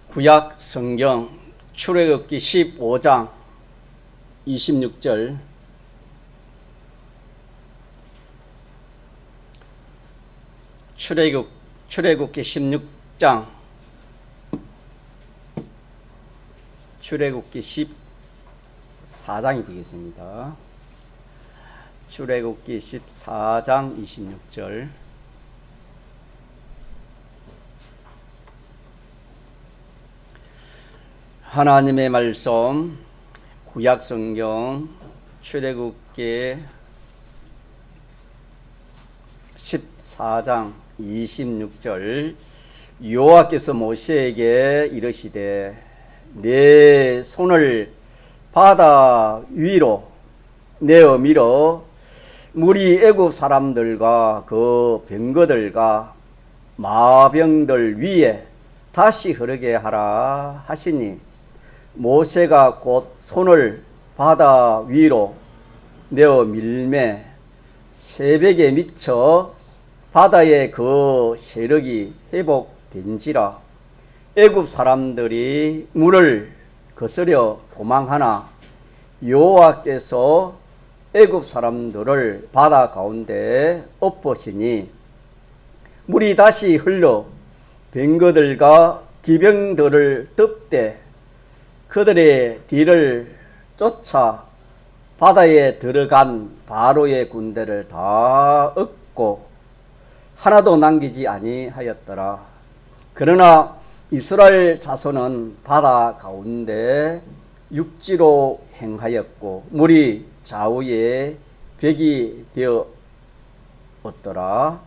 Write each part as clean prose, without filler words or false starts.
구약 성경 출애굽기 15장 26절 출애굽기 16장 출애굽기 14장이 되겠습니다. 출애굽기 14장 26절 하나님의 말씀 구약 성경 출애굽기 14장 26절 여호와께서 모세에게 이르시되 내 손을 바다 위로 내어 밀어 물이 애굽 사람들과 그 병거들과 마병들 위에 다시 흐르게 하라 하시니 모세가 곧 손을 바다 위로 내어 밀매 새벽에 미쳐 바다의 그 세력이 회복된지라 애굽 사람들이 물을 거스려 도망하나 여호와께서 애굽 사람들을 바다 가운데 엎으시니 물이 다시 흘러 병거들과 기병들을 덮되 그들의 뒤를 쫓아 바다에 들어간 바로의 군대를 다 얻고 하나도 남기지 아니하였더라. 그러나 이스라엘 자손은 바다 가운데 육지로 행하였고 물이 좌우에 벽이 되었더라.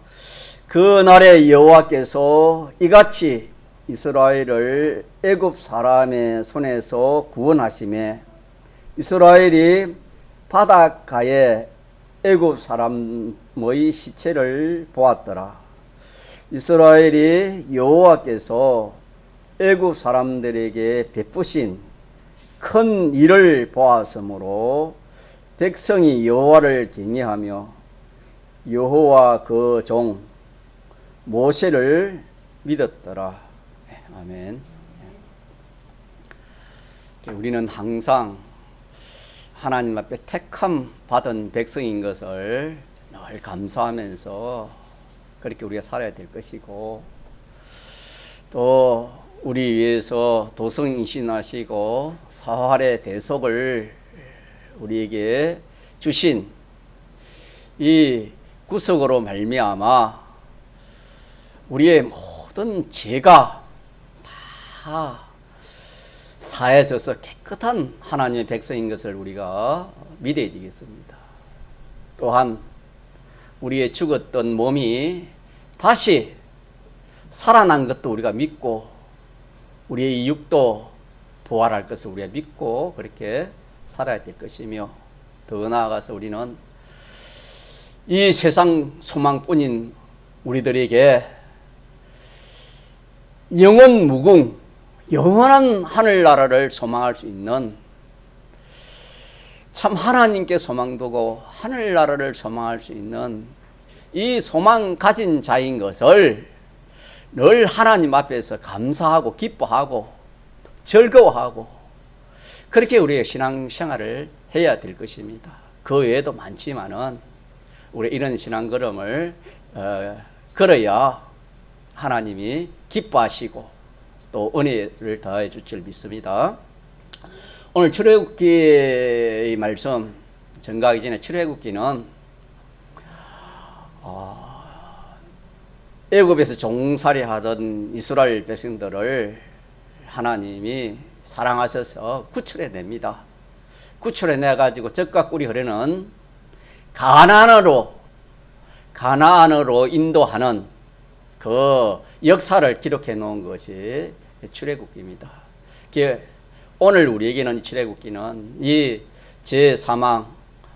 그 날에 여호와께서 이같이 이스라엘을 애굽 사람의 손에서 구원하시매 이스라엘이 바닷가에 애굽 사람의 시체를 보았더라. 이스라엘이 여호와께서 애굽 사람들에게 베푸신 큰 일을 보았으므로 백성이 여호와를 경외하며 여호와 그 종 모세를 믿었더라. 아멘. 우리는 항상 하나님 앞에 택함 받은 백성인 것을 늘 감사하면서 그렇게 우리가 살아야 될 것이고 또 우리 위해서 도성이신하시고 사활의 대속을 우리에게 주신 이 구속으로 말미암아 우리의 모든 죄가 다 사해져서 깨끗한 하나님의 백성인 것을 우리가 믿어야 되겠습니다. 또한 우리의 죽었던 몸이 다시 살아난 것도 우리가 믿고 우리의 육도 부활할 것을 우리가 믿고 그렇게 살아야 될 것이며 더 나아가서 우리는 이 세상 소망뿐인 우리들에게 영원 무궁 영원한 하늘나라를 소망할 수 있는 참 하나님께 소망두고 하늘나라를 소망할 수 있는 이 소망 가진 자인 것을 늘 하나님 앞에서 감사하고 기뻐하고 즐거워하고 그렇게 우리의 신앙생활을 해야 될 것입니다. 그 외에도 많지만은 우리 이런 신앙 걸음을 걸어야 하나님이 기뻐하시고 또 은혜를 더해 줄 줄 믿습니다. 오늘 출애굽기의 말씀 전가하기 전에 출애굽기는 애굽에서 종살이 하던 이스라엘 백성들을 하나님이 사랑하셔서 구출해냅니다. 구출해내가지고 젖과 꿀이 흐르는 가나안으로 인도하는 그 역사를 기록해 놓은 것이 출애굽기입니다. 오늘 우리에게는 출애굽기는 이 제3왕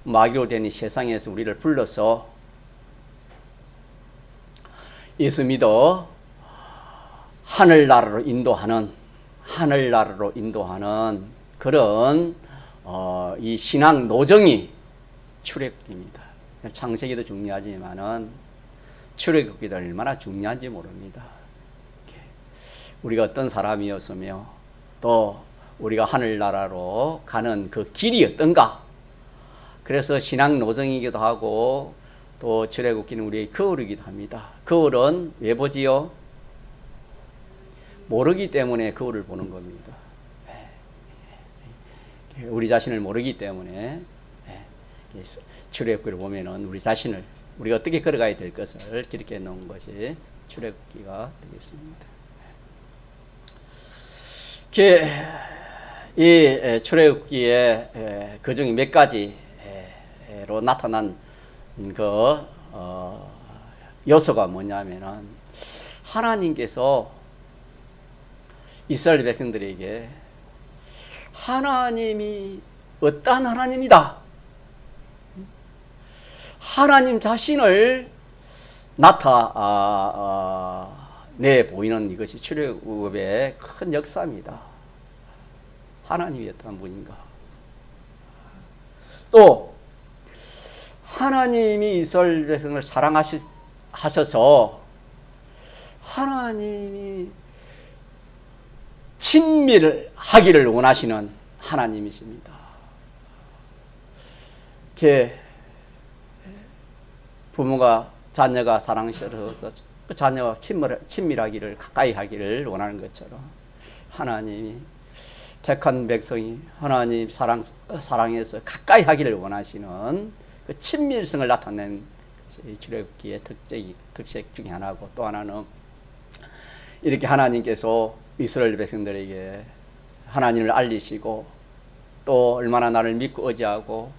마귀로 된 이 세상에서 우리를 불러서 예수 믿어 하늘나라로 인도하는 그런 이 신앙 노정이 출애굽기입니다. 창세기도 중요하지만은 출애굽기도 얼마나 중요한지 모릅니다. 우리가 어떤 사람이었으며 또 우리가 하늘나라로 가는 그 길이 어떤가. 그래서 신앙 노정이기도 하고 또 출애굽기는 우리의 거울이기도 합니다. 거울은 왜 보지요? 모르기 때문에 거울을 보는 겁니다. 우리 자신을 모르기 때문에 출애굽기를 보면은 우리 자신을 우리가 어떻게 걸어가야 될 것을 기록해 놓은 것이 출애굽기가 되겠습니다. 이 출애굽기에 그 중에 몇 가지로 나타난 그 요소가 뭐냐면은 하나님께서 이스라엘 백성들에게 하나님이 어떠한 하나님이다. 하나님 자신을 나타내 보이는 이것이 출애굽의 큰 역사입니다. 하나님이 어떠한 분인가. 또 하나님이 이스라엘 백성을 사랑하셔서 하나님이 친밀하기를 원하시는 하나님이십니다. 이렇게 부모가 자녀가 사랑스러워서 그 자녀와 친밀하기를 가까이 하기를 원하는 것처럼 하나님이 택한 백성이 하나님 사랑해서 가까이 하기를 원하시는 그 친밀성을 나타낸 출애굽기의 특색 중에 하나고, 또 하나는 이렇게 하나님께서 이스라엘 백성들에게 하나님을 알리시고 또 얼마나 나를 믿고 의지하고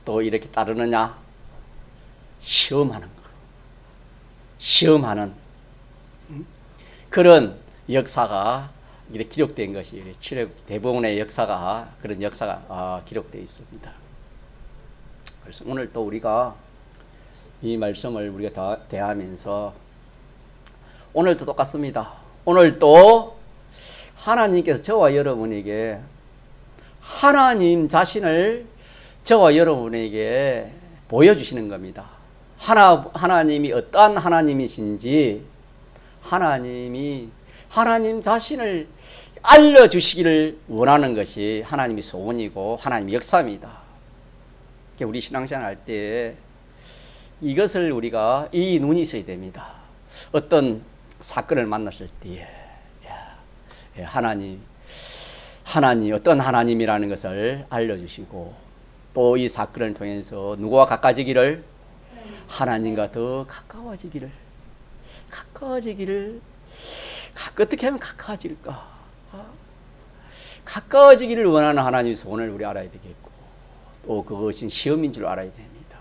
또 이렇게 따르느냐 시험하는 거, 시험하는 그런 역사가 이렇게 기록된 것이 출애굽기 대부분의 역사가 그런 역사가 기록되어 있습니다. 그래서 오늘 또 우리가 이 말씀을 우리가 대하면서 오늘도 똑같습니다. 오늘도 하나님께서 저와 여러분에게 하나님 자신을 저와 여러분에게 보여주시는 겁니다. 하나님이 어떠한 하나님이신지 하나님 자신을 알려주시기를 원하는 것이 하나님의 소원이고 하나님의 역사입니다. 우리 신앙생활 할 때 이것을 우리가 이 눈이 있어야 됩니다. 어떤 사건을 만났을 때에 하나님 어떤 하나님이라는 것을 알려주시고 또 이 사건을 통해서 누구와 가까워지기를 하나님과 더 가까워지기를 어떻게 하면 가까워질까? 가까워지기를 원하는 하나님의 소원을 우리 알아야 되겠고 또 그것은 시험인 줄 알아야 됩니다.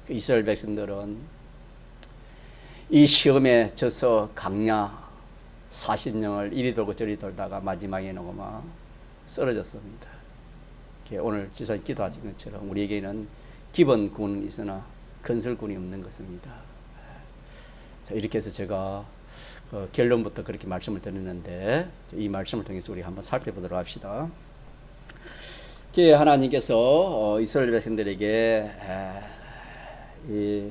이스라엘 백성들은 이 시험에 져서 강야 40년을 이리 돌고 저리 돌다가 마지막에는 막 쓰러졌습니다. 오늘 지사님 기도하신 것처럼 우리에게는 기본군은 있으나 건설군이 없는 것입니다. 자, 이렇게 해서 제가 결론부터 그렇게 말씀을 드렸는데 이 말씀을 통해서 우리 한번 살펴보도록 합시다. 하나님께서 이스라엘 백성들에게 이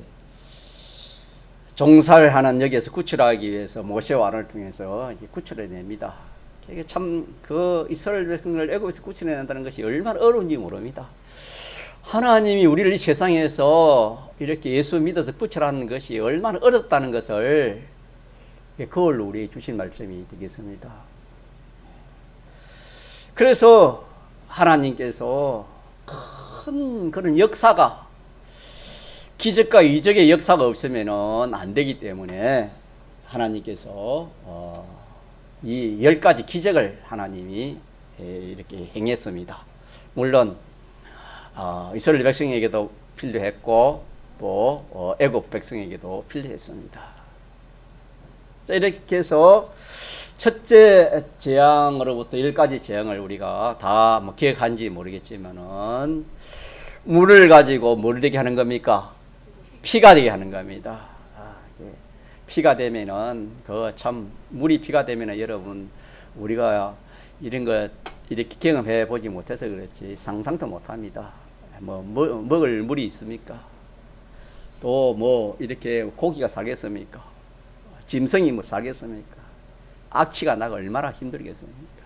종살을 하는 역에서 구출하기 위해서 모세와 아론을 통해서 구출해냅니다. 이게 참 그 이스라엘 백성을 애굽에서 구출해낸다는 것이 얼마나 어려운지 모릅니다. 하나님이 우리를 이 세상에서 이렇게 예수 믿어서 구출하는 것이 얼마나 어렵다는 것을 그걸로 우리에게 주신 말씀이 되겠습니다. 그래서 하나님께서 큰 그런 역사가 기적과 이적의 역사가 없으면 안 되기 때문에 하나님께서 이 10가지 기적을 하나님이 이렇게 행했습니다. 물론 이스라엘 백성에게도 필요했고 또 애굽 백성에게도 필요했습니다. 자, 이렇게 해서 첫째 재앙으로부터 10가지 재앙을 우리가 다 기억한지 모르겠지만은 물을 가지고 뭘 되게 하는 겁니까? 피가 되게 하는 겁니다. 피가 되면은 참 물이 피가 되면은 여러분 우리가 이런 거 이렇게 경험해 보지 못해서 그렇지 상상도 못합니다. 먹을 물이 있습니까? 또 이렇게 고기가 살겠습니까? 짐승이 살겠습니까? 악취가 나고 얼마나 힘들겠습니까?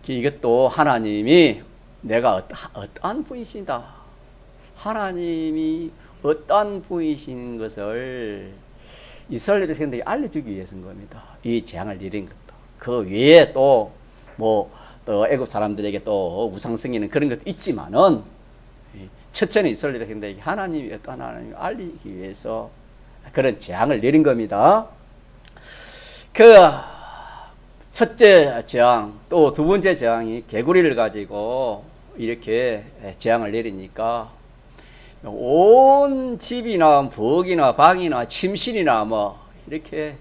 이것도 하나님이 내가 어떠한 분이신다, 하나님이 어떠한 분이신 것을 이스라엘 백성들에게 알려주기 위해서인 겁니다. 이 재앙을 내린 것도. 그 외에 또 애굽 사람들에게 또 우상숭배는 그런 것도 있지만은, 첫째는 이스라엘 백성들에게 하나님이 어떠한 하나님을 알리기 위해서 그런 재앙을 내린 겁니다. 그 첫째 재앙, 또 두 번째 재앙이 개구리를 가지고 이렇게 재앙을 내리니까 온 집이나 부엌이나 방이나 침실이나 뭐 이렇게,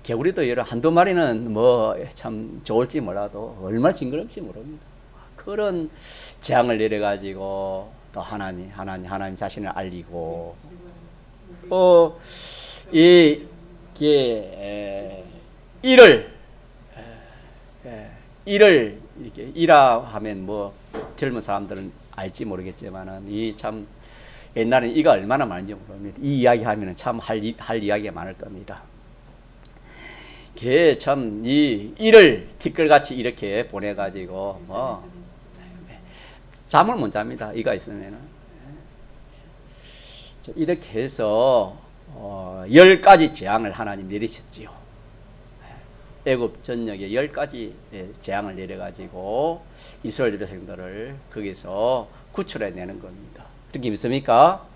개구리도 여러 한두 마리는 뭐 참 좋을지 몰라도 얼마나 징그럽지 모릅니다. 그런 재앙을 내려가지고 또 하나님 자신을 알리고, 일을 이렇게 일하 하면 뭐 젊은 사람들은 알지 모르겠지만은 이 참 옛날엔 이가 얼마나 많은지 모릅니다. 이 이야기 하면은 참 할 이야기가 많을 겁니다. 걔 참 이 일을 티끌같이 이렇게 보내가지고 뭐 잠을 못 잡니다. 이가 있으면은. 이렇게 해서 10가지 재앙을 하나님 내리셨지요. 애굽 전역에 10가지 재앙을 내려가지고 이스라엘 백성들을 거기서 구출해내는 겁니다. 그렇게 믿습니까?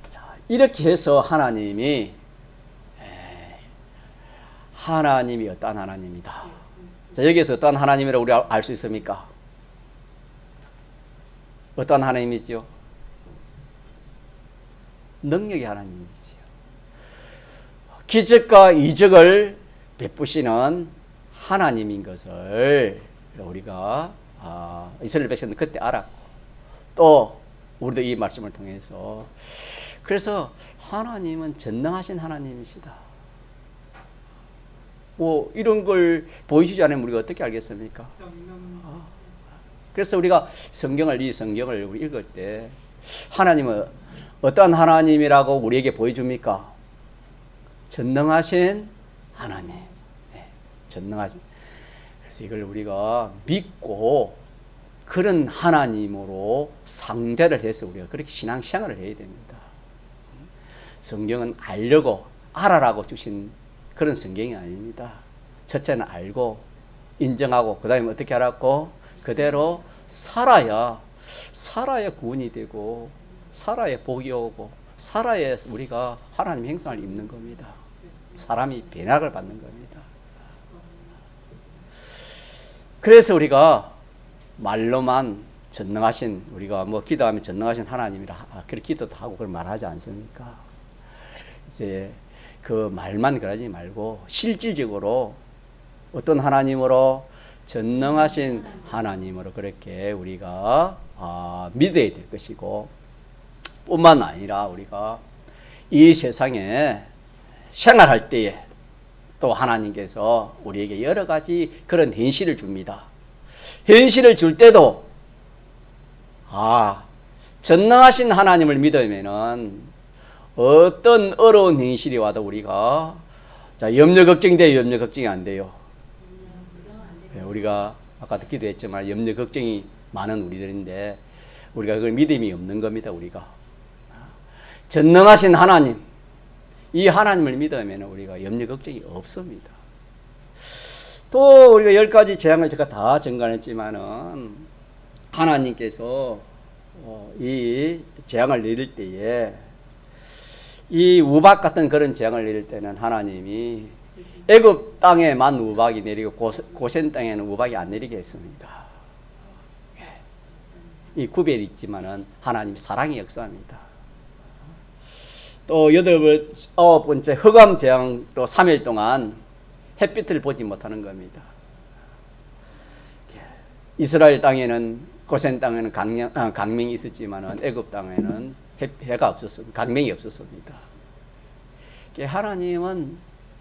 자, 이렇게 해서 하나님이 어떠한 하나님이다. 자, 여기에서 어떠한 하나님이라고 우리가 알 수 있습니까? 어떠한 하나님이죠? 능력의 하나님이지요. 기적과 이적을 베푸시는 하나님인 것을 우리가 이스라엘 백성들 그때 알았고, 또 우리도 이 말씀을 통해서, 그래서 하나님은 전능하신 하나님이시다. 뭐 이런 걸 보이시지 않으면 우리가 어떻게 알겠습니까? 그래서 우리가 이 성경을 우리 읽을 때 하나님은 어떠한 하나님이라고 우리에게 보여줍니까? 전능하신 하나님. 네, 전능하신. 그래서 이걸 우리가 믿고 그런 하나님으로 상대를 해서 우리가 그렇게 신앙생활을 해야 됩니다. 성경은 알아라고 주신 그런 성경이 아닙니다. 첫째는 알고 인정하고 그 다음에 어떻게 알았고 그대로 살아야 구원이 되고, 살아야 복이 오고, 살아야 우리가 하나님의 형상을 입는 겁니다. 사람이 변화를 받는 겁니다. 그래서 우리가 말로만 전능하신, 우리가 뭐 기도하면 전능하신 하나님이라 그렇게 기도도 하고 그걸 말하지 않습니까? 이제 그 말만 그러지 말고 실질적으로 어떤 하나님으로, 전능하신 하나님으로 그렇게 우리가 믿어야 될 것이고, 뿐만 아니라 우리가 이 세상에 생활할 때에 또 하나님께서 우리에게 여러 가지 그런 현실을 줍니다. 현실을 줄 때도 전능하신 하나님을 믿으면은 어떤 어려운 현실이 와도 우리가 염려 걱정이 돼요, 염려 걱정이 안 돼요? 우리가 아까도 기도했지만 염려 걱정이 많은 우리들인데 우리가 그 믿음이 없는 겁니다. 우리가 전능하신 하나님, 이 하나님을 믿으면 우리가 염려 걱정이 없습니다. 또 우리가 10가지 재앙을 제가 다 전가했지만은 하나님께서 이 재앙을 내릴 때에, 이 우박 같은 그런 재앙을 내릴 때는 하나님이 애굽 땅에만 우박이 내리고 고센 땅에는 우박이 안 내리게 했습니다. 이 구별이 있지만은 하나님 사랑의 역사입니다. 또 9번째 흑암 재앙으로 3일 동안 햇빛을 보지 못하는 겁니다. 이스라엘 땅에는, 고센 땅에는 강명이 있었지만은 애굽 땅에는 해가 없었습니다. 강명이 없었습니다. 하나님은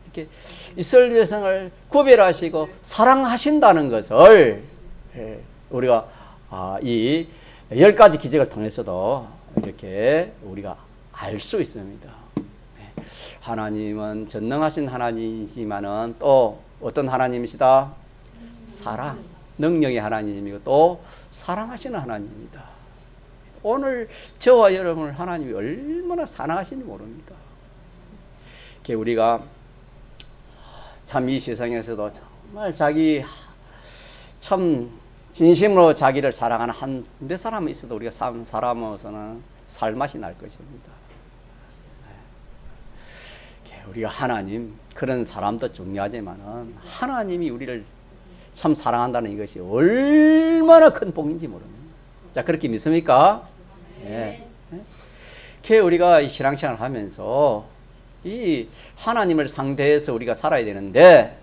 이렇게 이스라엘 백성을 구별하시고 사랑하신다는 것을 우리가 이 10가지 기적을 통해서도 이렇게 우리가 알 수 있습니다. 하나님은 전능하신 하나님이지만은 또 어떤 하나님이시다? 사랑, 능력의 하나님이고 또 사랑하시는 하나님입니다. 오늘 저와 여러분을 하나님이 얼마나 사랑하시는지 모릅니다. 우리가 참 이 세상에서도 정말 자기 참 진심으로 자기를 사랑하는 한 몇 사람이 있어도 우리가 사람으로서는 살맛이 날 것입니다. 우리가 하나님, 그런 사람도 중요하지만은 하나님이 우리를 참 사랑한다는 이것이 얼마나 큰 복인지 모릅니다. 자, 그렇게 믿습니까? 네. 우리가 이 신앙생활을 하면서 이 하나님을 상대해서 우리가 살아야 되는데,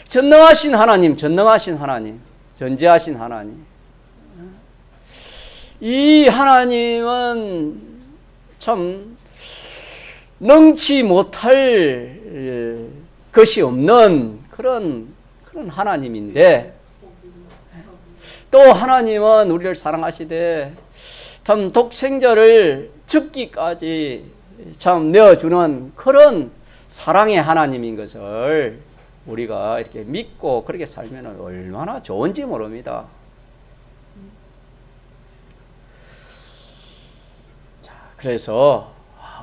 전능하신 하나님, 전지하신 하나님, 이 하나님은 참 능치 못할 것이 없는 그런 하나님인데, 또 하나님은 우리를 사랑하시되 참 독생자를 죽기까지 참 내어주는 그런 사랑의 하나님인 것을 우리가 이렇게 믿고 그렇게 살면 얼마나 좋은지 모릅니다. 자, 그래서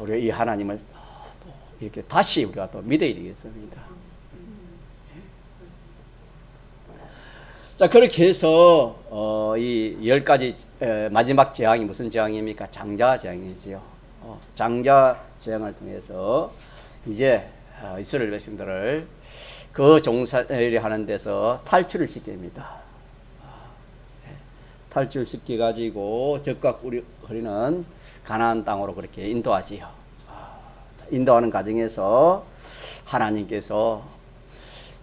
우리가 이 하나님을 또 이렇게 다시 우리가 또 믿어야 되겠습니다. 자, 그렇게 해서 이 10가지 마지막 재앙이 무슨 재앙입니까? 장자 재앙이지요. 장자 재앙을 통해서 이제 이스라엘 백성들을 그 종살이 하는 데서 탈출을 시킵니다. 탈출시켜 가지고 적과 우리는 가나안 땅으로 그렇게 인도하지요. 인도하는 과정에서 하나님께서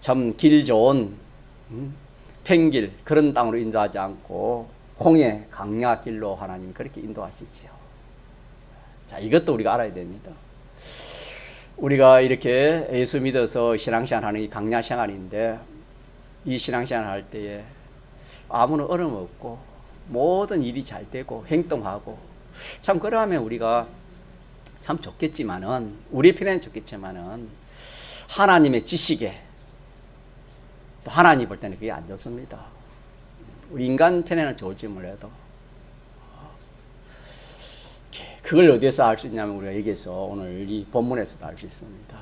참 길 좋은 팽길 그런 땅으로 인도하지 않고 홍해 강야 길로 하나님 그렇게 인도하시지요. 자, 이것도 우리가 알아야 됩니다. 우리가 이렇게 예수 믿어서 신앙생활 하는 이 강야 생활인데, 이 신앙생활 할 때에 아무런 어려움 없고 모든 일이 잘 되고 행동하고 참 그러면 우리가 참 좋겠지만은, 우리 편에는 좋겠지만은 하나님의 지식에 또 하나님 볼 때는 그게 안 좋습니다. 우리 인간 편에는 좋을지 몰라도 그걸 어디서 알 수 있냐면 우리가 여기서 오늘 이 본문에서도 알 수 있습니다.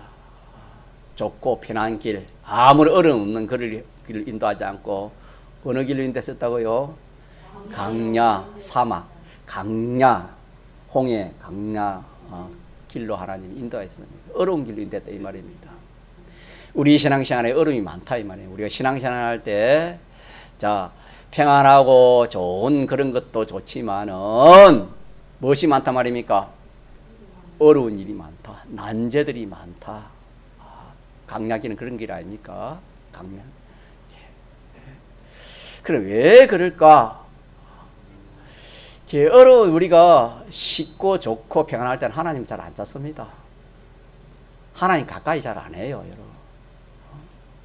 좁고 편한 길, 아무런 어려움 없는 길을 인도하지 않고 어느 길로 인도했었다고요? 강야, 사막, 강야, 홍해, 강야 길로 하나님 인도했습니다. 어려운 길로 인도했다 이 말입니다. 우리 신앙생활에 어려움이 많다 이 말이에요. 우리가 신앙생활 할 때 자, 평안하고 좋은 그런 것도 좋지만은 무엇이 많단 말입니까? 어려운 일이 많다. 난제들이 많다. 강약이는 그런 길 아닙니까? 강약. 그럼 왜 그럴까? 어려운 우리가 쉽고 좋고 평안할 때는 하나님 잘 안 찾습니다. 하나님 가까이 잘 안 해요, 여러분.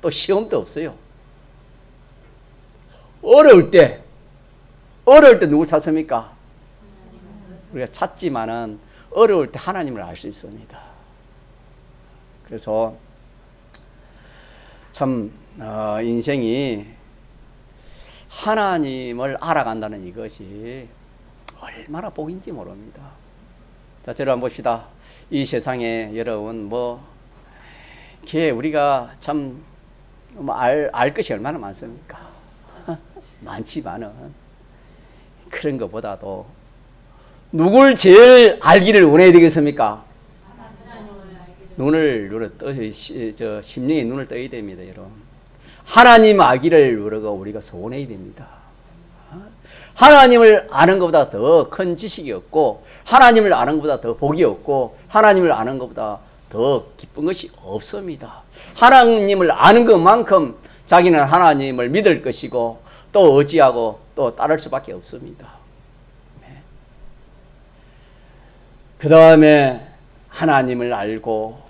또 시험도 없어요. 어려울 때 누구 찾습니까? 우리가 찾지만은 어려울 때 하나님을 알 수 있습니다. 그래서 참 인생이 하나님을 알아간다는 이것이 얼마나 복인지 모릅니다. 자, 저를 한번 봅시다. 이 세상에 여러분 우리가 참 알 것이 얼마나 많습니까? 많지만은 그런 것보다도 누굴 제일 알기를 원해야 되겠습니까? 심령의 눈을 떠야 됩니다, 여러분. 하나님 알기를 우리가 소원해야 됩니다. 하나님을 아는 것보다 더 큰 지식이 없고, 하나님을 아는 것보다 더 복이 없고, 하나님을 아는 것보다 더 기쁜 것이 없습니다. 하나님을 아는 것만큼 자기는 하나님을 믿을 것이고 또 의지하고 또 따를 수밖에 없습니다. 그 다음에 하나님을 알고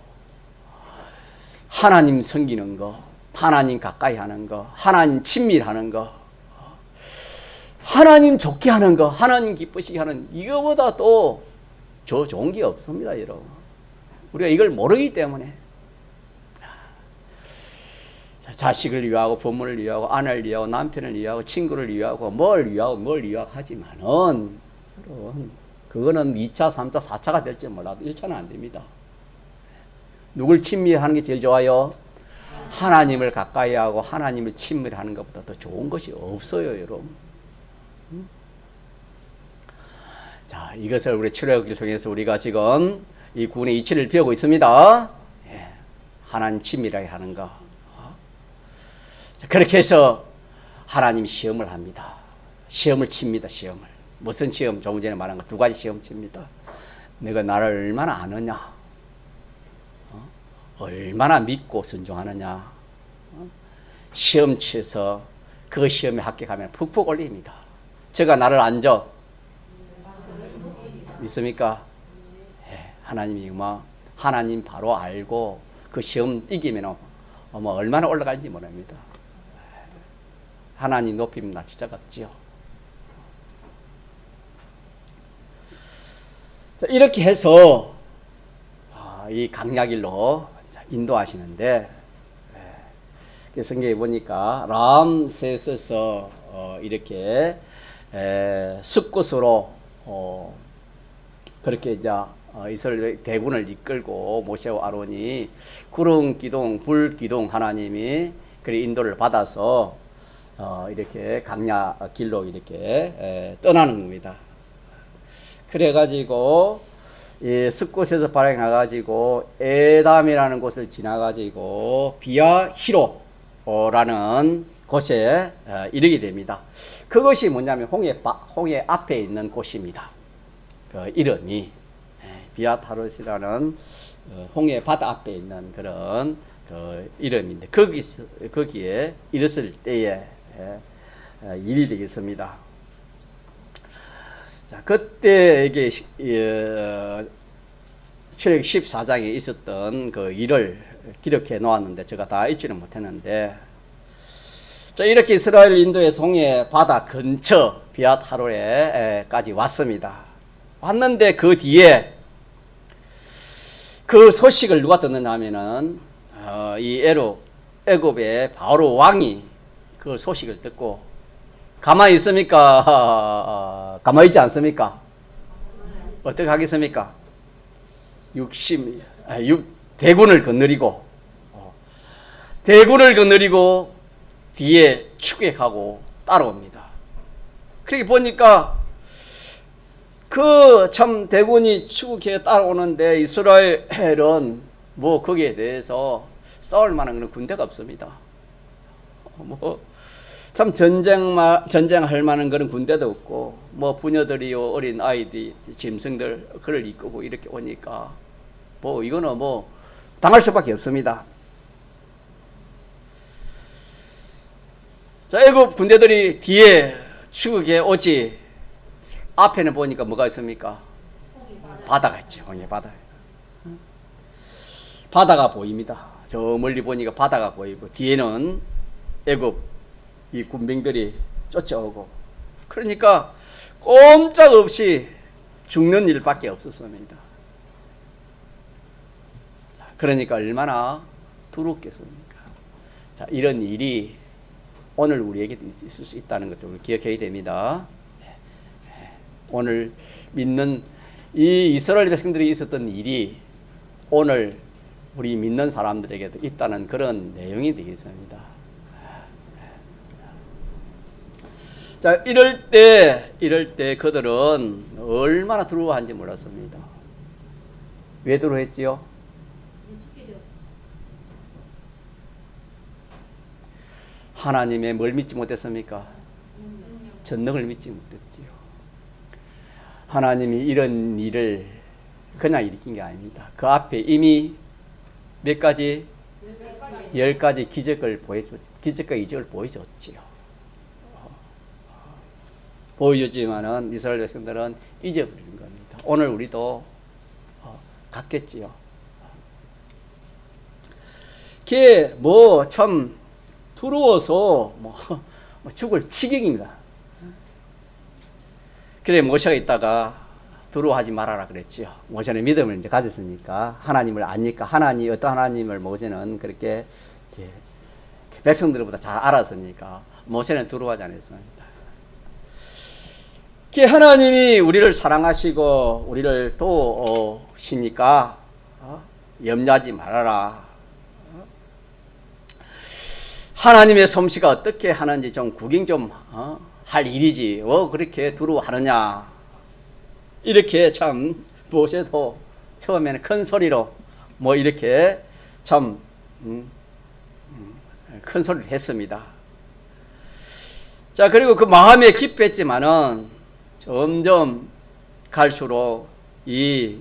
하나님 섬기는 거, 하나님 가까이 하는 거, 하나님 친밀하는 거, 하나님 좋게 하는 거, 하나님 기쁘시게 하는 이거보다 또 저 좋은 게 없습니다, 여러분. 우리가 이걸 모르기 때문에 자식을 위하고 부모를 위하고 아내를 위하고 남편을 위하고 친구를 위하고 뭘 위하고 하지만은 그거는 2차, 3차, 4차가 될지 몰라도 1차는 안 됩니다. 누굴 친밀하는 게 제일 좋아요? 하나님을 가까이 하고 하나님을 친밀하는 것보다 더 좋은 것이 없어요, 여러분. 자, 이것을 우리 출애굽기를 통해서 우리가 지금 이 구원의 이치를 배우고 있습니다. 예, 하나님 친밀하게 하는 거. 자, 그렇게 해서 하나님이 시험을 합니다. 시험을 칩니다. 시험을. 무슨 시험? 조금 전에 말한 거 두 가지 시험 칩니다. 내가 나를 얼마나 아느냐, 얼마나 믿고 순종하느냐. 시험 치서 그 시험에 합격하면 푹푹 올립니다. 제가 나를 안죠? 믿습니까? 예, 하나님이 하나님 바로 알고 그 시험 이기면 얼마나 올라갈지 모릅니다. 하나님 높이면 나 진짜 같지요. 자, 이렇게 해서 이 강약일로 인도하시는데, 성경에 보니까 람세스에서 이렇게 숲곳으로 그렇게 이제 이스라엘 대군을 이끌고 모세와 아론이 구름 기둥, 불 기둥 하나님이 그 인도를 받아서 이렇게 강야 길로 이렇게 떠나는 겁니다. 그래가지고 이 숲곳에서 발행해가지고 에담이라는 곳을 지나가지고 비아 히로라는 곳에 이르게 됩니다. 그것이 뭐냐면 홍해 앞에 있는 곳입니다. 그 이름이 비아 타롯이라는 홍해 바다 앞에 있는 그런 그 이름인데 거기에 이르렀을 때에 일이 되겠습니다. 자, 그때 이게 출애굽 14장에 있었던 그 일을 기록해 놓았는데 제가 다 읽지는 못했는데, 자, 이렇게 이스라엘 인도에서 홍해 바다 근처 비아타로에까지 왔습니다. 왔는데 그 뒤에 그 소식을 누가 듣느냐 하면은 이 애굽의 바로 왕이 그 소식을 듣고 가만히 있습니까? 가만히 있지 않습니까? 어떻게 하겠습니까? 대군을 거느리고 뒤에 추격하고 따라옵니다. 그렇게 보니까 그 참 대군이 추격해 따라오는데 이스라엘은 뭐 거기에 대해서 싸울 만한 그런 군대가 없습니다. 참 전쟁할 만한 그런 군대도 없고, 부녀들이요, 어린 아이들, 짐승들, 그를 이끄고 이렇게 오니까, 이거는 당할 수밖에 없습니다. 자, 애굽 군대들이 뒤에 추격해 오지, 앞에는 보니까 뭐가 있습니까? 바다가 있죠, 홍해 바다. 바다가 보입니다. 저 멀리 보니까 바다가 보이고, 뒤에는 애굽 이 군병들이 쫓아오고, 그러니까 꼼짝없이 죽는 일밖에 없었습니다. 그러니까 얼마나 두렵겠습니까? 자, 이런 일이 오늘 우리에게 있을 수 있다는 것을 우리 기억해야 됩니다. 오늘 믿는 이 이스라엘 백성들이 있었던 일이 오늘 우리 믿는 사람들에게도 있다는 그런 내용이 되겠습니다. 자, 이럴 때 그들은 얼마나 두려워한지 몰랐습니다. 왜 두려워했지요? 하나님의 뭘 믿지 못했습니까? 전능을 믿지 못했지요. 하나님이 이런 일을 그냥 일으킨 게 아닙니다. 그 앞에 이미 몇 가지? 10가지 기적과 이적을 보여줬지요. 보여주지만은 이스라엘 백성들은 잊어버리는 겁니다. 오늘 우리도 같겠지요. 그게 참 두려워서 죽을 지경입니다. 그래 모세가 있다가 두려워하지 말아라 그랬지요. 모세는 믿음을 이제 가졌으니까, 하나님을 아니까, 어떤 하나님을 모세는 그렇게 백성들보다 잘 알았으니까 모세는 두려워하지 않았습니다. 하나님이 우리를 사랑하시고 우리를 도우시니까 염려하지 말아라. 하나님의 솜씨가 어떻게 하는지 좀 구경 좀 할 일이지. 그렇게 두려워하느냐. 이렇게 참 모세도 처음에는 큰 소리로 이렇게 참 큰 소리를 했습니다. 자, 그리고 그 마음에 깊었지만은 점점 갈수록 이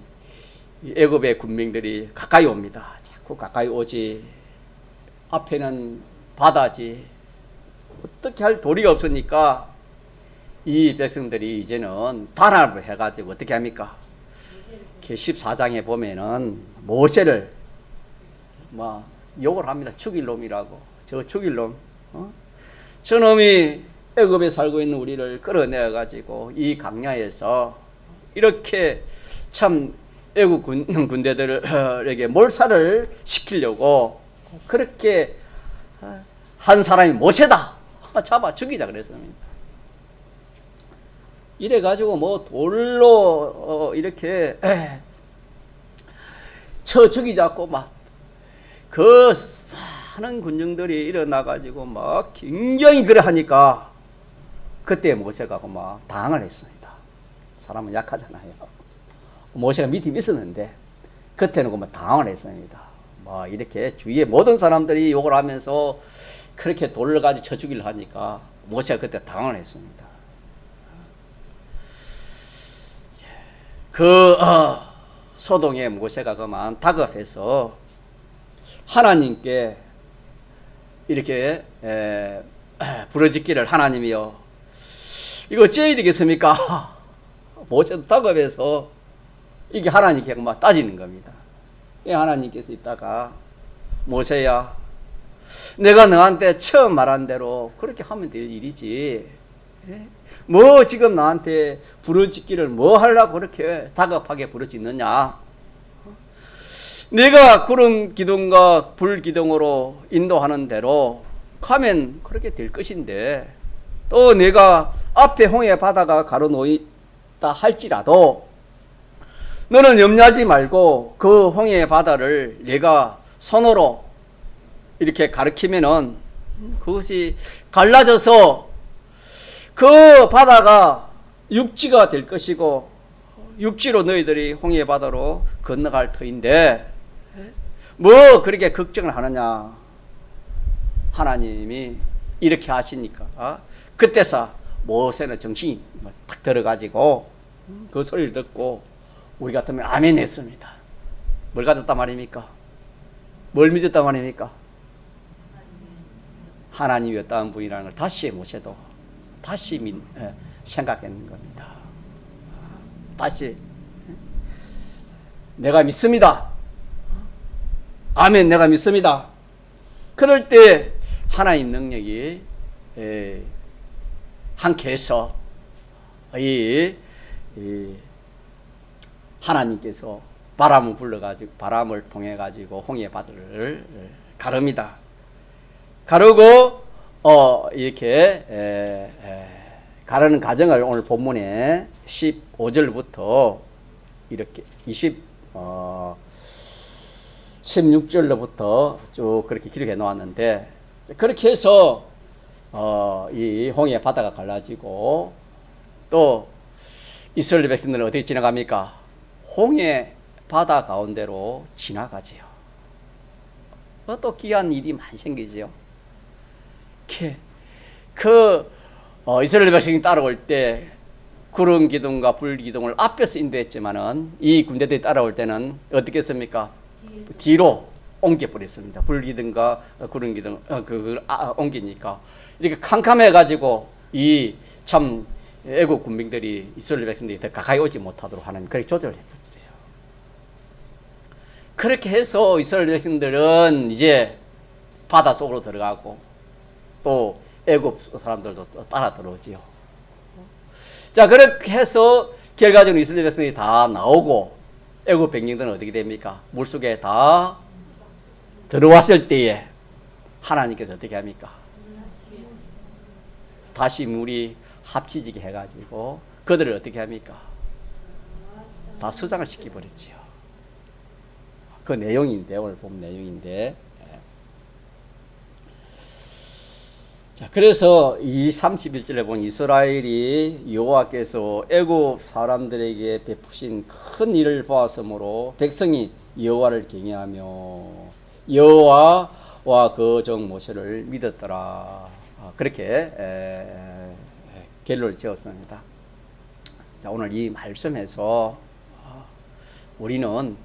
애굽의 군병들이 가까이 옵니다. 자꾸 가까이 오지. 앞에는 바다지. 어떻게 할 도리가 없으니까 이 백성들이 이제는 단합을 해가지고 어떻게 합니까? 14장에 보면은 모세를 욕을 합니다. 죽일 놈이라고. 저 죽일 놈. 저놈이 애굽에 살고 있는 우리를 끌어내가지고 이 강야에서 이렇게 참 애굽 군대들에게 몰살을 시키려고 그렇게 한 사람이 모세다. 잡아 죽이자 그랬습니다. 이래가지고 돌로 이렇게 쳐 죽이자고 그 많은 군중들이 일어나가지고 굉장히 그래 하니까 그때 모세가 당을 했습니다. 사람은 약하잖아요. 모세가 믿음이 있었는데 그때는 당을 했습니다. 이렇게 주위의 모든 사람들이 욕을 하면서 그렇게 돌을 가지고 쳐 죽이려 하니까 모세가 그때 당을 했습니다. 소동에 모세가 그만 다급해서 하나님께 이렇게 부르짖기를, 하나님이여 이거 어찌해야 되겠습니까? 모세도 다급해서 이게 하나님께 따지는 겁니다. 하나님께서 있다가 모세야, 내가 너한테 처음 말한 대로 그렇게 하면 될 일이지, 지금 나한테 부르짖기를 하려고 그렇게 다급하게 부르짖느냐? 내가 구름 기둥과 불 기둥으로 인도하는 대로 가면 그렇게 될 것인데, 또 내가 앞에 홍해 바다가 가로놓있다 할지라도 너는 염려하지 말고 그 홍해 바다를 내가 손으로 이렇게 가리키면은 그것이 갈라져서 그 바다가 육지가 될 것이고 육지로 너희들이 홍해 바다로 건너갈 터인데 그렇게 걱정을 하느냐. 하나님이 이렇게 하시니까 그때서 모세는 정신이 탁 들어가지고 그 소리를 듣고 우리 같으면 아멘 했습니다. 뭘 가졌단 말입니까? 뭘 믿었단 말입니까? 하나님이었다는 분이라는 걸 다시 모세도 다시 생각했는 겁니다. 다시 내가 믿습니다. 아멘, 내가 믿습니다. 그럴 때 하나님 능력이 함께해서 하나님께서 바람을 불러가지고 바람을 통해 가지고 홍해 바다를 가릅니다. 가르고 이렇게 가르는 과정을 오늘 본문에 15절부터 이렇게 16절로부터 쭉 그렇게 기록해 놓았는데, 그렇게 해서 이 홍해 바다가 갈라지고 또 이스라엘 백성들은 어떻게 지나갑니까? 홍해 바다 가운데로 지나가지요. 또 귀한 일이 많이 생기지요. 이스라엘 백성이 따라올 때 구름 기둥과 불 기둥을 앞에서 인도했지만은 이 군대들이 따라올 때는 어떻게 했습니까? 뒤로 옮겨버렸습니다. 불 기둥과 구름 기둥 옮기니까 이렇게 캄캄해 가지고 이 참 애국 군兵들이 이스라엘 백성들이 더 가까이 오지 못하도록 하는 그렇게 조절을 해버렸어요. 그렇게 해서 이스라엘 백성들은 이제 바다 속으로 들어가고 또 애굽 사람들도 따라 들어오지요. 자, 그렇게 해서 결과적으로 이스라엘 백성이 다 나오고 애굽 백성들은 어떻게 됩니까? 물속에 다 들어왔을 때에 하나님께서 어떻게 합니까? 다시 물이 합치지게 해가지고 그들을 어떻게 합니까? 다 수장을 시켜버렸지요. 그 내용인데, 오늘 본 내용인데. 자, 그래서 이 31절에 보면 이스라엘이 여호와께서 애굽 사람들에게 베푸신 큰 일을 보았으므로 백성이 여호와를 경외하며 여호와와 그 종 모세를 믿었더라. 그렇게 결론을 지었습니다. 자, 오늘 이 말씀에서 우리는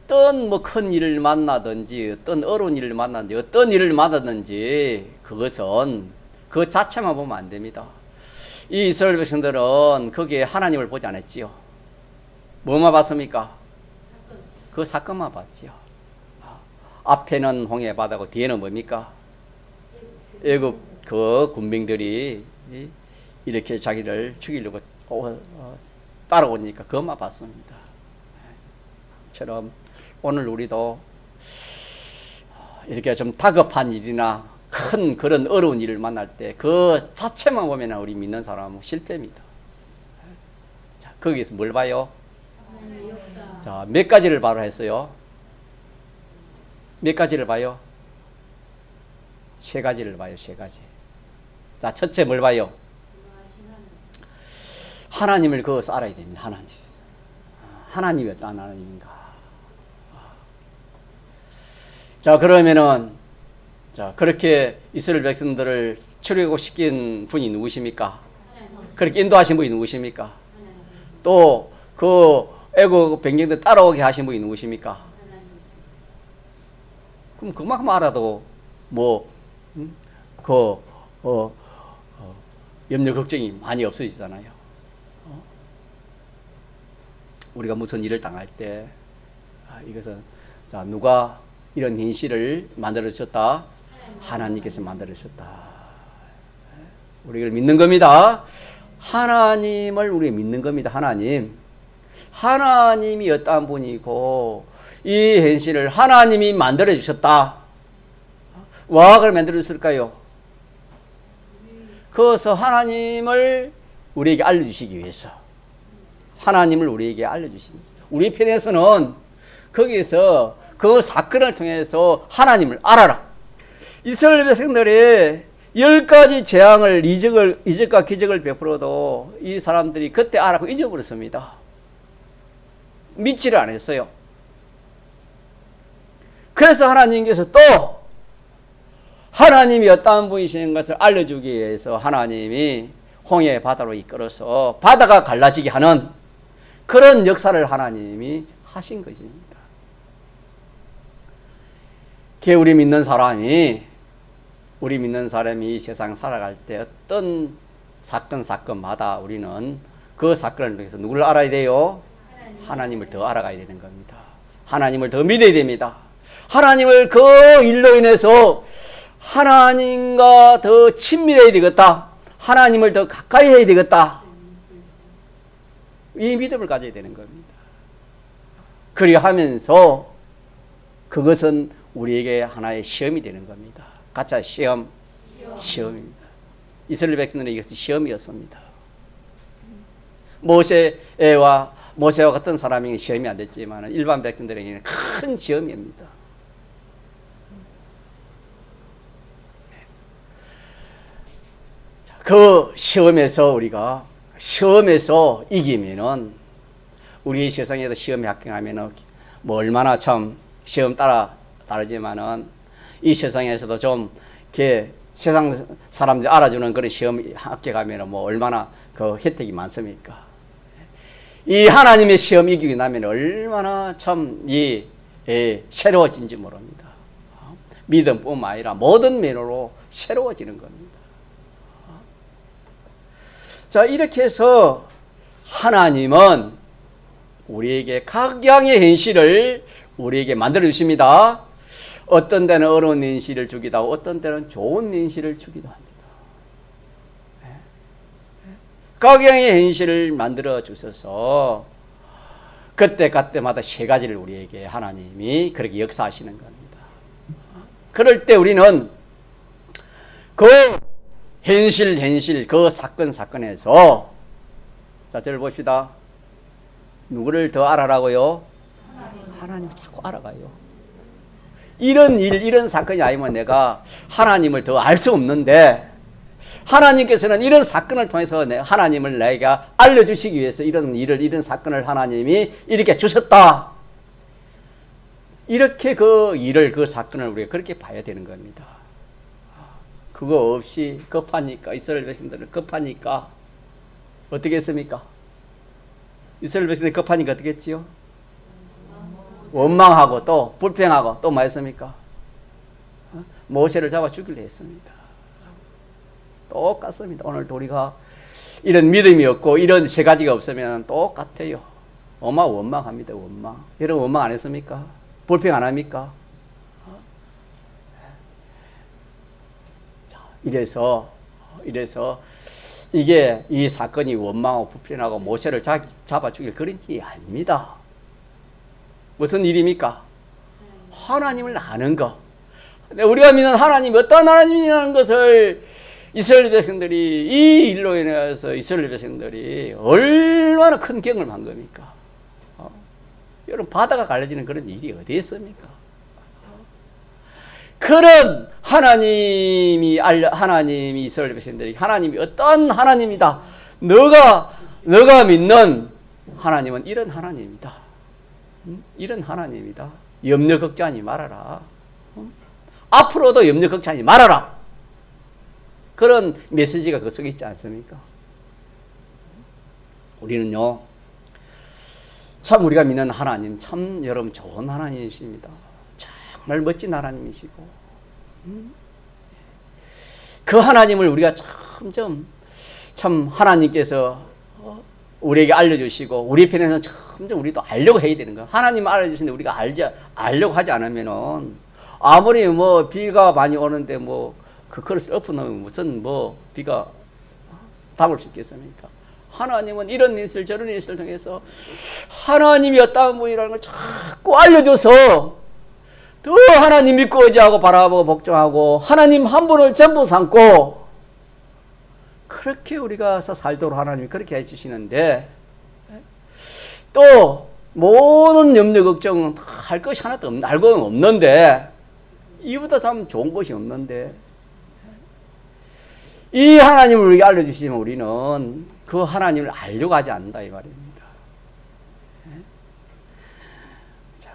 어떤 뭐 큰 일을 만나든지 어떤 어려운 일을 만나든지 어떤 일을 만나든지 그것은 그 자체만 보면 안 됩니다. 이 이스라엘 백성들은 거기에 하나님을 보지 않았지요. 뭐만 봤습니까? 그 사건만 봤지요. 앞에는 홍해 바다고 뒤에는 뭡니까? 애굽 그 군병들이 이렇게 자기를 죽이려고 따라오니까 그것만 봤습니다. 처럼 오늘 우리도 이렇게 좀 다급한 일이나 큰 그런 어려운 일을 만날 때 그 자체만 보면 우리 믿는 사람은 실패입니다. 자, 거기서 뭘 봐요? 자, 몇 가지를 바로 했어요? 몇 가지를 봐요? 세 가지를 봐요, 세 가지. 자, 첫째 뭘 봐요? 하나님을 거기서 알아야 됩니다, 하나님. 하나님이 어떤 하나님인가? 자, 그러면은, 자, 그렇게 이스라엘 백성들을 출애굽시킨 분이 누구십니까? 그렇게 인도하신 분이 누구십니까? 또, 그 애국 백성들 따라오게 하신 분이 누구십니까? 그럼 그만큼 알아도, 염려, 걱정이 많이 없어지잖아요. 우리가 무슨 일을 당할 때, 이것은, 자, 누가 이런 현실을 만들어주셨다? 하나님께서 만들어주셨다. 우리를 믿는 겁니다. 하나님을 우리가 믿는 겁니다. 하나님. 하나님이 어떠한 분이고, 이 현실을 하나님이 만들어주셨다. 와, 그걸 만들어줬을까요? 그래서 하나님을 우리에게 알려주시기 위해서. 하나님을 우리에게 알려주시기 위해서. 우리 편에서는 거기에서 그 사건을 통해서 하나님을 알아라. 이스라엘 백성들이 10가지 재앙을 이적과 기적을 베풀어도 이 사람들이 그때 알아고 잊어버렸습니다. 믿지를 않았어요. 그래서 하나님께서 또 하나님이 어떠한 분이신 것을 알려주기 위해서 하나님이 홍해 바다로 이끌어서 바다가 갈라지게 하는 그런 역사를 하나님이 하신 것입니다. 우리 믿는 사람이 이 세상 살아갈 때 어떤 사건마다 우리는 그 사건을 통해서 누구를 알아야 돼요? 하나님을 더 알아가야 되는 겁니다. 하나님을 더 믿어야 됩니다. 하나님을 그 일로 인해서 하나님과 더 친밀해야 되겠다. 하나님을 더 가까이 해야 되겠다. 이 믿음을 가져야 되는 겁니다. 그리하면서 그것은 우리에게 하나의 시험이 되는 겁니다. 가짜 시험입니다. 이스라엘 백성들은 이것이 시험이었습니다. 모세와 같은 사람에게 시험이 안 됐지만 일반 백성들에게는 큰 시험입니다. 그 시험에서 이기면은 우리 세상에도 시험에 합격하면은 얼마나 참 시험 다르지만은 이 세상에서도 좀 이렇게 세상 사람들이 알아주는 그런 시험 합격하면은 얼마나 그 혜택이 많습니까? 이 하나님의 시험 이기고 나면 얼마나 참 새로워진지 모릅니다. 믿음뿐만 아니라 모든 면으로 새로워지는 겁니다. 자, 이렇게 해서 하나님은 우리에게 각양의 현실을 우리에게 만들어 주십니다. 어떤 때는 어려운 현실을 주기도 하고 어떤 때는 좋은 현실을 주기도 합니다. 각각의 현실을 만들어 주셔서 그때마다 세 가지를 우리에게 하나님이 그렇게 역사하시는 겁니다. 그럴 때 우리는 그 현실 그 사건에서 자, 저를 봅시다. 누구를 더 알아라고요? 하나님을 자꾸 알아가요. 이런 이런 사건이 아니면 내가 하나님을 더 알 수 없는데, 하나님께서는 이런 사건을 통해서 하나님을 내가 알려주시기 위해서 이런 사건을 하나님이 이렇게 주셨다. 이렇게 그 사건을 우리가 그렇게 봐야 되는 겁니다. 그거 없이 급하니까, 이스라엘 백성들은 급하니까 어떻게 했습니까? 이스라엘 백성들이 급하니까 어떻게 했지요? 원망하고 또 불평하고 또 뭐 했습니까? 모세를 잡아 죽이려 했습니다. 똑같습니다. 오늘도 우리가 이런 믿음이 없고 이런 세 가지가 없으면 똑같아요. 원망합니다. 원망. 여러분 원망 안 했습니까? 불평 안 합니까? 자, 이래서 이게 이 사건이 원망하고 불평하고 모세를 잡아 죽일 그런 일이 아닙니다. 무슨 일입니까? 하나님을 아는 것. 우리가 믿는 하나님이 어떤 하나님이라는 것을 이스라엘 백성들이, 이 일로 인해서 이스라엘 백성들이 얼마나 큰 경험을 한 겁니까? 여러분, 바다가 갈라지는 그런 일이 어디 있습니까? 그런 하나님이 이스라엘 백성들이 하나님이 어떤 하나님이다. 너가 믿는 하나님은 이런 하나님이다. 이런 하나님이다. 염려 걱정하지 말아라. 앞으로도 염려 걱정하지 말아라. 그런 메시지가 그 속에 있지 않습니까? 우리는요, 참 우리가 믿는 하나님, 참 여러분 좋은 하나님이십니다. 정말 멋진 하나님이시고, 그 하나님을 우리가 참 하나님께서 우리에게 알려주시고, 우리 편에서는 점점 우리도 알려고 해야 되는 거야. 하나님 알려주시는데 우리가 알려고 하지 않으면은, 아무리 비가 많이 오는데 그 그릇을 엎어놓으면 무슨 비가 담을 수 있겠습니까? 하나님은 이런 일을 저런 일을 통해서 하나님이 어떤 분이라는 걸 자꾸 알려줘서 더 하나님 믿고 의지하고 바라보고 복종하고 하나님 한 분을 전부 삼고, 그렇게 우리가 살도록 하나님이 그렇게 해주시는데, 또 모든 염려 걱정 할 것이 하나도 알고는 없는데, 이보다 참 좋은 것이 없는데, 이 하나님을 우리에게 알려주시면 우리는 그 하나님을 알려고 하지 않는다 이 말입니다.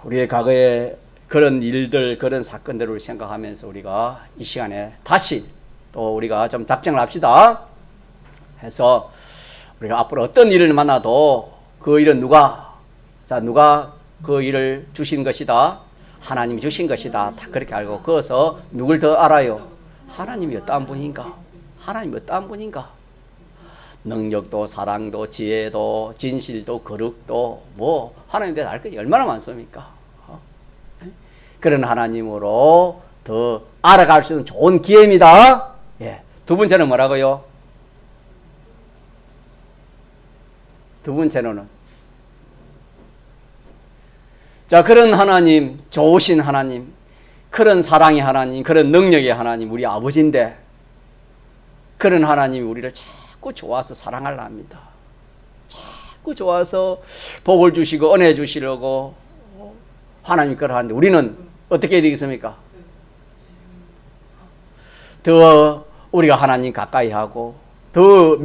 우리의 과거에 그런 일들, 그런 사건들을 생각하면서 우리가 이 시간에 다시 또 우리가 좀 작정을 합시다. 해서 우리가 앞으로 어떤 일을 만나도 그 일은 누가 그 일을 주신 것이다. 하나님이 주신 것이다. 다 그렇게 알고, 그어서 누굴 더 알아요? 하나님이 어떠한 분인가? 하나님이 어떠한 분인가? 능력도, 사랑도, 지혜도, 진실도, 거룩도, 하나님에 대해서 알 것이 얼마나 많습니까? 그런 하나님으로 더 알아갈 수 있는 좋은 기회입니다. 예. 두 번째는 뭐라고요? 두 번째는 자, 그런 하나님, 좋으신 하나님, 그런 사랑의 하나님, 그런 능력의 하나님, 우리 아버지인데, 그런 하나님이 우리를 자꾸 좋아서 사랑하려 합니다. 자꾸 좋아서 복을 주시고 은혜 주시려고 하나님이 그러하는데, 우리는 어떻게 해야 되겠습니까? 더 우리가 하나님 가까이 하고, 더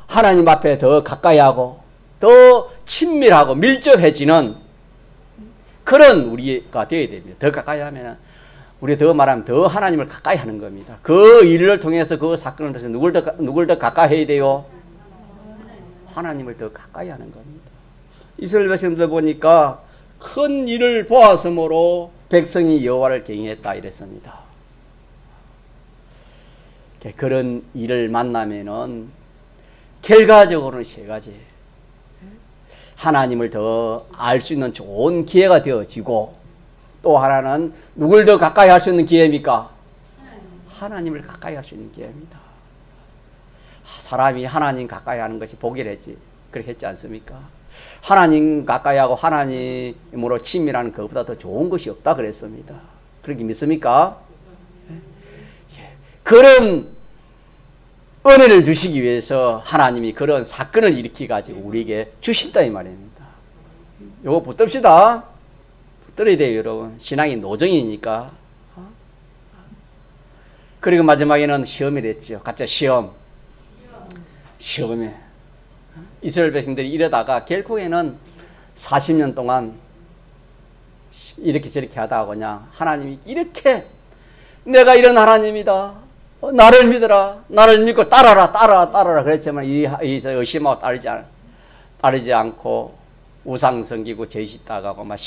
하나님 앞에 더 가까이 하고, 더 친밀하고 밀접해지는 그런 우리가 되어야 됩니다. 더 가까이 하면, 우리 더 말하면 더 하나님을 가까이 하는 겁니다. 그 일을 통해서, 그 사건을 통해서 누굴 더 가까이 해야 돼요? 하나님을 더 가까이 하는 겁니다. 이스라엘 백성들 보니까 큰 일을 보았으므로 백성이 여호와를 경외했다 이랬습니다. 그런 일을 만나면은 결과적으로는 세 가지. 하나님을 더 알 수 있는 좋은 기회가 되어지고, 또 하나는 누굴 더 가까이 할 수 있는 기회입니까? 하나님을 가까이 할 수 있는 기회입니다. 사람이 하나님 가까이 하는 것이 복이랬지. 그렇게 했지 않습니까? 하나님 가까이 하고 하나님으로 친밀하는 것보다 더 좋은 것이 없다 그랬습니다. 그렇게 믿습니까? 그런 은혜를 주시기 위해서 하나님이 그런 사건을 일으켜 가지고 우리에게 주신다 이 말입니다. 요거 붙듭시다. 붙들어야 돼요, 여러분. 신앙이 노정이니까. 그리고 마지막에는 시험이랬죠. 가짜 시험에 이스라엘 백성들이 이러다가 결국에는 40년 동안 이렇게 저렇게 하다가 그냥 하나님이 이렇게 내가 이런 하나님이다. 나를 믿어라. 나를 믿고 따라라. 그랬지만 이 의심하고 따르지 않고 우상 섬기고 제짓다가고 막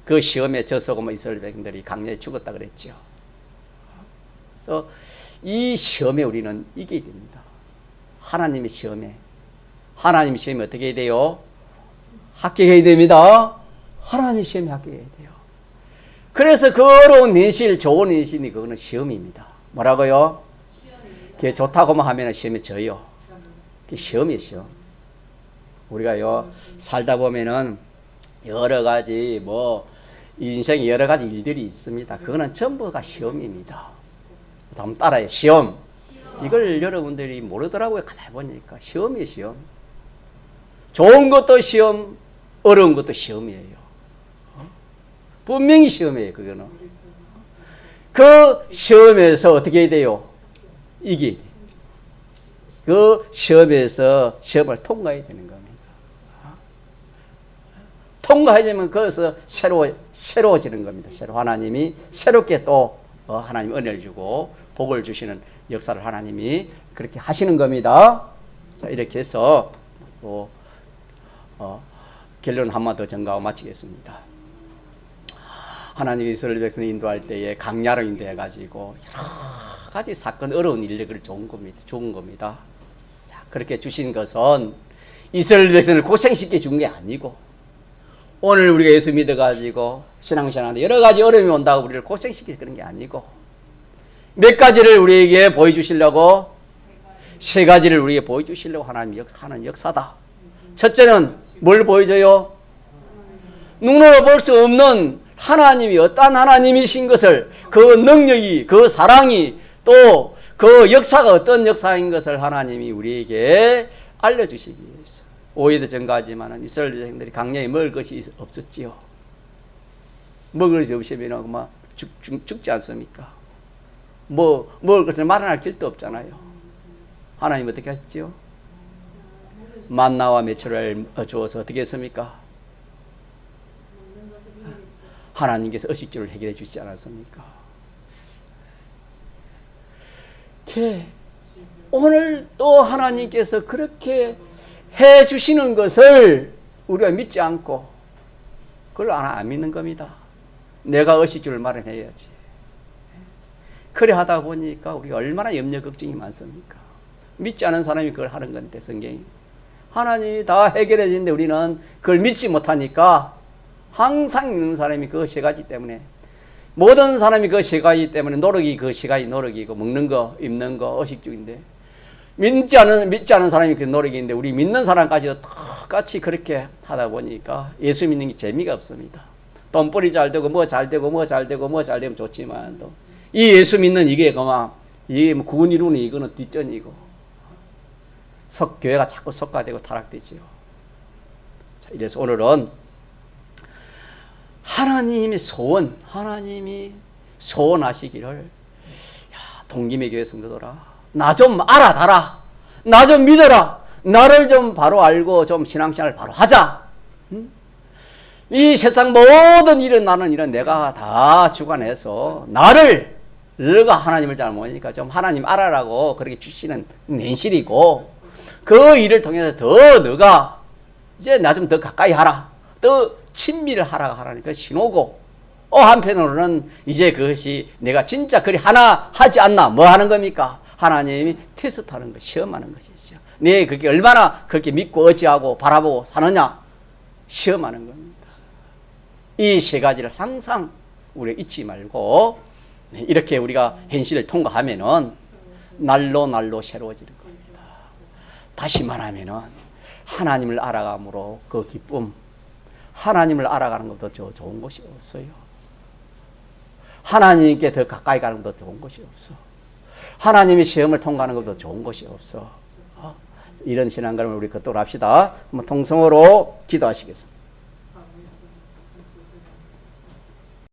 그 시험에 져서고 이스라엘 백성들이 강렬히 죽었다 그랬죠. 그래서 이 시험에 우리는 이겨야 됩니다. 하나님의 시험에 어떻게 해야 돼요? 합격해야 됩니다. 하나님의 시험에 합격해야 돼요. 그래서 그 어려운 내실, 좋은 내실이 그거는 시험입니다. 뭐라고요? 그게 좋다고만 하면 시험에 져요. 그게 시험이에요, 시험. 우리가요, 살다 보면은 여러 가지 인생에 여러 가지 일들이 있습니다. 그거는 전부가 시험입니다. 한번 따라요. 시험. 이걸 여러분들이 모르더라고요. 가만히 보니까. 시험이에요, 시험. 좋은 것도 시험, 어려운 것도 시험이에요. 분명히 시험이에요, 그거는. 그 시험에서 어떻게 해야 돼요? 이겨야 돼요. 그 시험에서 시험을 통과해야 되는 겁니다. 통과하려면 거기서 새로워지는 겁니다. 하나님이 새롭게 또 하나님 은혜를 주고 복을 주시는 역사를 하나님이 그렇게 하시는 겁니다. 자, 이렇게 해서 또 결론 한마디 더 전가하고 마치겠습니다. 하나님이 이스라엘 백성을 인도할 때에 강야로 인도해가지고 여러 가지 사건, 어려운 일들을 좋은 겁니다. 자, 그렇게 주신 것은 이스라엘 백성을 고생시켜 준 게 아니고 오늘 우리가 예수 믿어가지고 신앙생활하는데 여러 가지 어려움이 온다고 우리를 고생시키는 그런 게 아니고 몇 가지를 우리에게 보여주시려고 세 가지를 우리에게 보여주시려고 하나님이 하는 역사다. 첫째는 뭘 보여줘요? 눈으로 볼 수 없는 하나님이 어떤 하나님이신 것을 그 능력이 그 사랑이 또 그 역사가 어떤 역사인 것을 하나님이 우리에게 알려주시기 위해서 오해도 전가하지만 이스라엘 백성들이 강야에 먹을 것이 없었지요. 먹을 것이 없으면 막 죽지 않습니까? 먹을 것을 마련할 길도 없잖아요. 하나님 어떻게 하셨지요? 만나와 메추라를 주어서 어떻게 했습니까? 하나님께서 의식주를 해결해 주시지 않았습니까? 오늘 또 하나님께서 그렇게 해 주시는 것을 우리가 믿지 않고 그걸 안 믿는 겁니다. 내가 의식주를 마련해야지. 그래 하다 보니까 우리가 얼마나 염려 걱정이 많습니까? 믿지 않은 사람이 그걸 하는 건데 성경이 하나님이 다 해결해 주는데 우리는 그걸 믿지 못하니까 항상 믿는 사람이 그 세 가지 때문에 모든 사람이 그 세 가지 때문에 노력이 그 세 가지 노력이고 먹는 거, 입는 거, 의식주인데 믿지 않은 사람이 그 노력인데 우리 믿는 사람까지도 똑같이 그렇게 하다 보니까 예수 믿는 게 재미가 없습니다. 돈벌이 잘 되고 뭐 잘 되면 좋지만 또 이 예수 믿는 이게 이게 구원 이루는 이거는 뒷전이고 교회가 자꾸 석가되고 타락되지요. 자, 이래서 오늘은 하나님이 소원하시기를 동김의 교회 성도들아 나 좀 알아달라. 나 좀 믿어라. 나를 좀 바로 알고 좀 신앙생활을 바로 하자. 이 세상 모든 일은 나는 이런 내가 다 주관해서 너가 하나님을 잘 모르니까 좀 하나님 알아라고 그렇게 주시는 내실이고 그 일을 통해서 더 너가 이제 나 좀 더 가까이 하라. 더 친밀을 하라니까 신호고 한편으로는 이제 그것이 내가 진짜 그리 하나 하지 않나 뭐 하는 겁니까? 하나님이 테스트하는 것, 시험하는 것이죠. 네 그게 얼마나 그렇게 믿고 어찌하고 바라보고 사느냐 시험하는 겁니다. 이 세 가지를 항상 우리가 잊지 말고 이렇게 우리가 현실을 통과하면은 날로 새로워지는 거예요. 다시 말하면은 하나님을 알아감으로 그 기쁨, 하나님을 알아가는 것도 좋은 것이 없어요. 하나님께 더 가까이 가는 것도 좋은 것이 없어. 하나님이 시험을 통과하는 것도 좋은 것이 없어. 이런 신앙감을 우리 걷도록 합시다. 한번 통성으로 기도하시겠습니다.